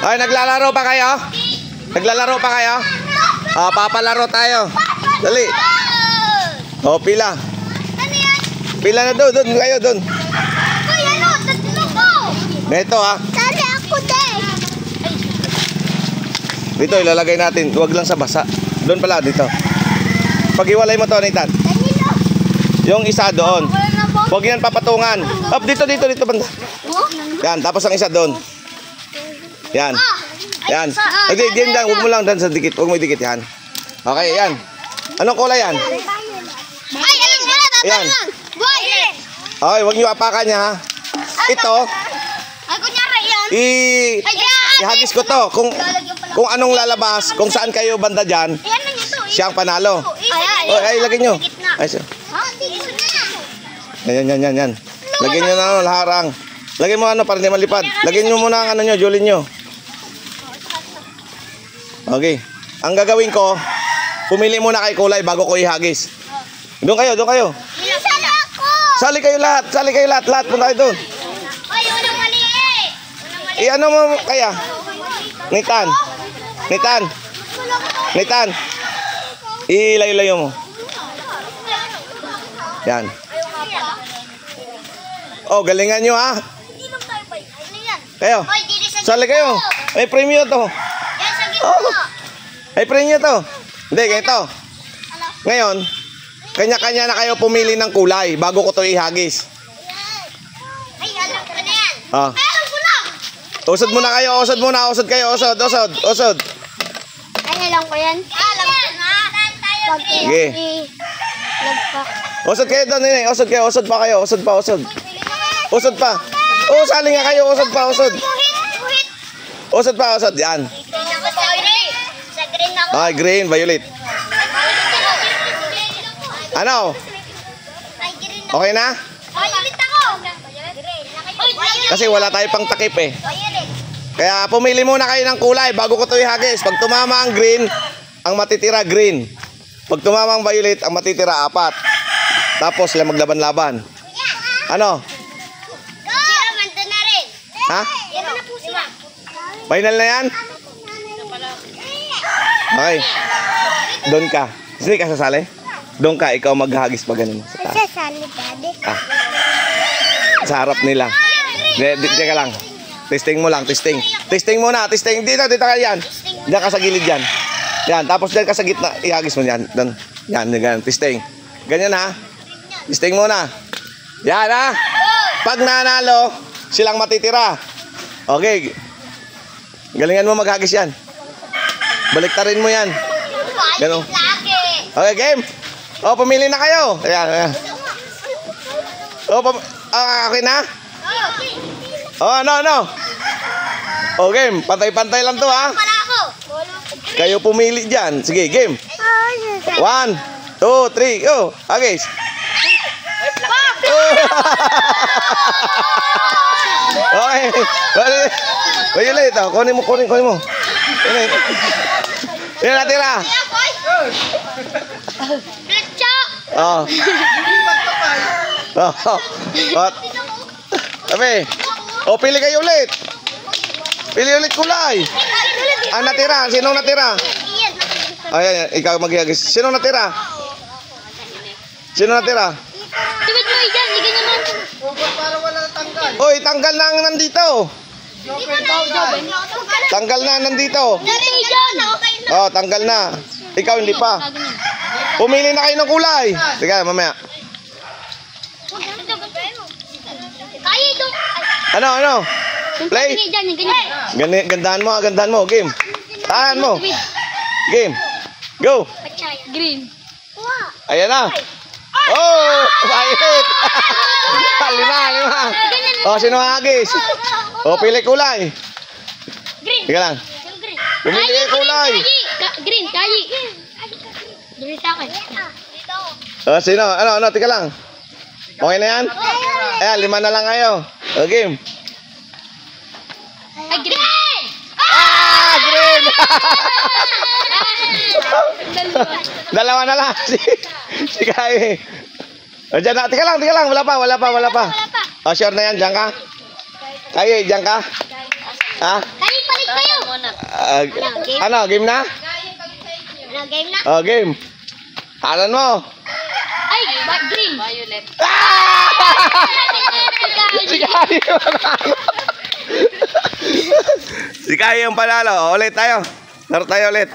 Ay, naglalaro pa kayo? Naglalaro pa kayo? Papalaro tayo. Dali. Pila. Pila na doon kayo doon. Ito Sali ako din. Dito ilalagay natin. Huwag lang sa basa. Doon pala dito. Pag-iwalay mo to, Nathan. Yung isa doon. Huwag yan papatungan. Up dito banda. Yan, tapos ang isa doon. Yan. Yan. Hindi, diyan lang. Huwag mo lang dan sa dikit. Huwag mo idikit yan. Okay, yan. Anong kulay yan? Ay, alam ko na. Yan. Buhay. Okay, huwag niyo apakan niya ha. Ito, Ay, kunyari yan. ihagis ko to. Kung anong lalabas, kung saan kayo banda dyan, siyang panalo. Ay, lagay nyo. Ay, siya. Yan. Lagyan nyo na harang. Lagyan mo para hindi malipad. Lagyan nyo muna ang julin nyo. Okay. Ang gagawin ko, pumili muna kay kulay bago ko ihagis. Doon kayo. Sali ako. Sali kayo lahat. Lahat punta kayo doon. Ay, unang mali. Ano mo kaya? Nathan. Ilayo mo. Yan. Galingan nyo ha. Kayo. Sali kayo. May premium to. May premium to. Hindi, ganito. Ngayon, kanya-kanya na kayo pumili ng kulay bago ko to ihagis. Ay, alam ko na yan. Ah. Ay, alam ko na. Usod muna kayo. Usod Ay, alam ko yan. Alam ko na. Sige. Usod kayo doon, nene. Usod pa kayo. Usod pa. Sali nga kayo. Usod pa. Yan. Sa green ako. Ay, green, violet. Ano? Ay, green ako. Okay na? Violet ako. Kasi wala tayo pang takip eh. Violet. Kaya pumili muna kayo ng kulay bago ko ito ihagis. Pag tumama ang green, ang matitira green. Pag tumama ang violet, ang matitira 4. Tapos sila maglaban-laban. Ano? Sira, manda na rin. Ha? Sira na po sila. Final na yan? Okay. Doon ka. Sino ka sasali? Doon ka, ikaw maghagis pa ganun. Sa taas. Sasali, daddy. Sa harap nila. Teka lang. Testing mo lang, testing. Testing muna, testing. Dito ka yan. Diyan ka sa gilid yan. Yan, tapos diyan ka sa gitna. Ihagis mo yan. Doon. Yan, ganyan. Testing. Ganyan ha. Testing muna. Yan ha. Pag nanalo, silang matitira. Okay. Galingan mo maghagis yan. Baliktarin mo yan. Ganun. Okay, game. Pumili na kayo. Ayan. Okay na? Ano? Game. Pantay-pantay lang to ha. Kayo pumili dyan. Sige, game. 1, 2, 3, go. Agis. Okay. Violet, kunin mo. Yan natira. Sabi. Pili kayo ulit. Pili ulit kulay. Ang natira, sinong natira? Ayan, ikaw maghihagis. Sinong natira? Para wala tanggal. Hoy, tanggal na ang nandito. Tanggal na nandito. Tanggal na. Ikaw hindi pa. Pumili na kayo ng kulay. Teka, mamaya. Ano? Play. Gandahan mo. Game. Tahan mo. Game. Go. Green. Ayan na. Violet. Lima. Sino hagis? Pili kulay. Green. Teka lang. Pumili kayo kulay. Green, kayi. Green sa akin. Sino? Ano? Teka lang. Okay na yan? Ayan, 5 na lang kayo. Game. Ay, green! Green! Dalawa na lang. Si Kai. Diyan na. Teka lang. Wala pa. Sure na yan. Diyan ka? Kai, diyan ka? Ha? Kayi, palit kayo! Ano, game na? Ano, game na? Oh, game. Halan mo. Ay, green. Violet. Si Kai yung panalo. Si Kai yung panalo. Ulit tayo. Laro tayo ulit.